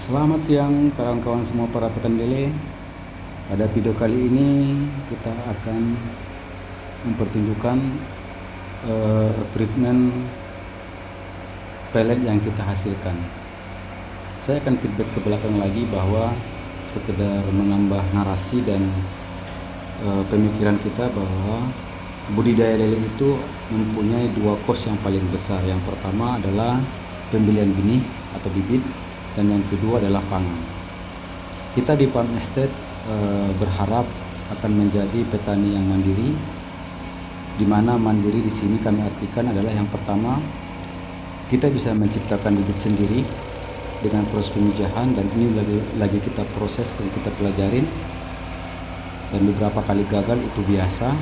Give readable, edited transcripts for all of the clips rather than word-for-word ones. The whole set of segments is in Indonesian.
Selamat siang kawan-kawan semua para petani lele. Pada video kali ini kita akan mempertunjukkan treatment pellet yang kita hasilkan. Saya akan feedback ke belakang lagi bahwa sekedar menambah narasi dan pemikiran kita bahwa budidaya lele itu mempunyai dua cost yang paling besar. Yang pertama adalah pembelian benih atau bibit, dan yang kedua adalah pangan. Kita di Farm Estate berharap akan menjadi petani yang mandiri, di mana mandiri di sini kami artikan adalah yang pertama, kita bisa menciptakan bibit sendiri dengan proses pemijahan, dan ini lagi kita proses dan kita pelajarin, dan beberapa kali gagal itu biasa.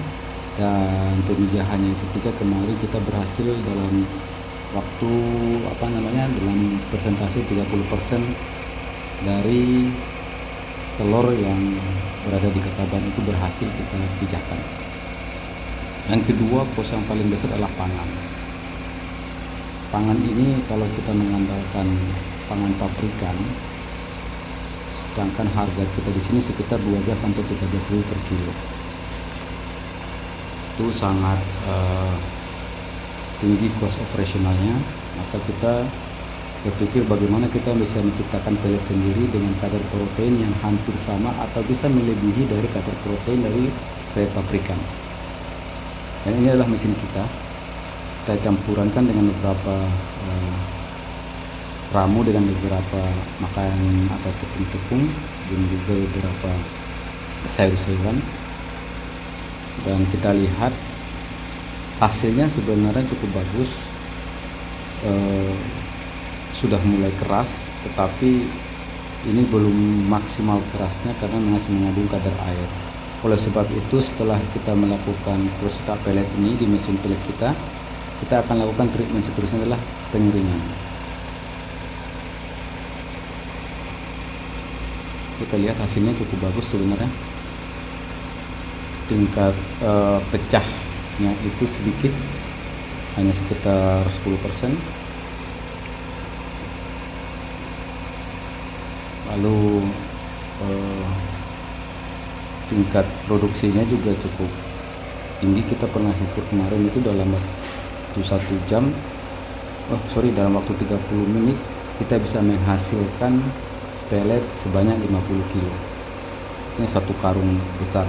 Dan pemijahan yang ketiga kemarin kita berhasil dalam waktu dalam persentase 30% dari telur yang berada di ketaban itu berhasil kita pijahkan. Yang kedua, pos yang paling besar adalah pangan. Pangan ini kalau kita mengandalkan pangan pabrikan, sedangkan harga kita di sini sekitar 12 sampai 13.000 per kilo. Itu sangat tinggi cost operasionalnya. Maka kita berpikir bagaimana kita bisa menciptakan pellet sendiri dengan kadar protein yang hampir sama atau bisa melebihi dari kadar protein dari pellet pabrikan. Dan ini adalah mesin kita campurankan dengan beberapa ramu dengan beberapa makanan atau tepung-tepung dan juga beberapa sayur-sayuran, dan kita lihat hasilnya sebenarnya cukup bagus. Sudah mulai keras, tetapi ini belum maksimal kerasnya karena masih mengandung kadar air. Oleh sebab itu, setelah kita melakukan proses pellet ini di mesin pellet kita akan lakukan treatment seterusnya adalah pengeringan. Kita lihat hasilnya cukup bagus sebenarnya. Tingkat pecahnya itu sedikit, hanya sekitar 10%. Lalu tingkat produksinya juga cukup tinggi. Kita pernah ukur kemarin itu dalam waktu 1 jam, dalam waktu 30 menit kita bisa menghasilkan pellet sebanyak 50 kilo. Ini satu karung besar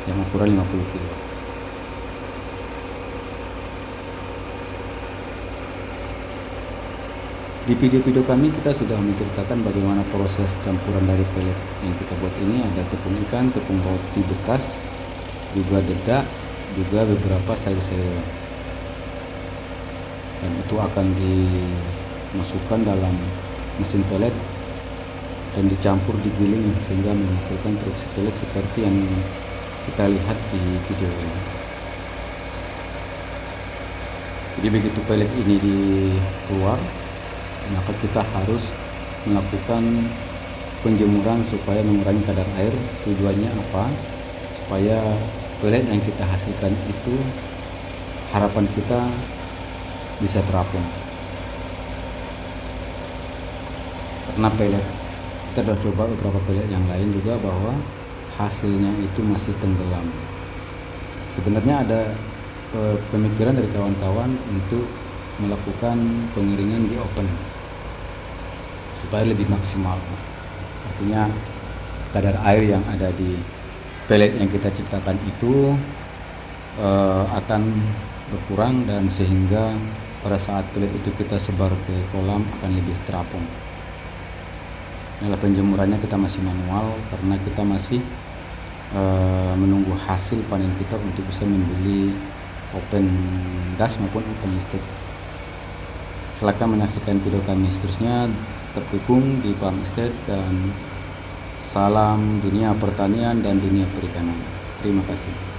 yang ukuran 50 kilo. Di video-video kami kita sudah menceritakan bagaimana proses campuran dari pellet yang kita buat ini. Ada tepung ikan, tepung roti bekas, juga dedak, juga beberapa sayur-sayuran. Dan itu akan dimasukkan dalam mesin pellet dan dicampur, digiling sehingga menghasilkan produksi pellet seperti yang kita lihat di video ini. Jadi begitu pellet ini keluar, maka kita harus melakukan penjemuran supaya mengurangi kadar air. Tujuannya apa? Supaya pellet yang kita hasilkan itu, harapan kita bisa terapung. Karena pellet, kita sudah coba beberapa pellet yang lain juga bahwa hasilnya itu masih tenggelam. Sebenarnya ada pemikiran dari kawan-kawan untuk melakukan pengeringan di oven supaya lebih maksimal. Artinya kadar air yang ada di pellet yang kita ciptakan itu akan berkurang, dan sehingga pada saat pellet itu kita sebar ke kolam akan lebih terapung. Nah, penjemurannya kita masih manual karena kita masih menunggu hasil panen kita untuk bisa membeli open gas maupun open listrik. Silakan menyaksikan video kami seterusnya. Terkukung di Farm Estate, dan salam dunia pertanian dan dunia perikanan. Terima kasih.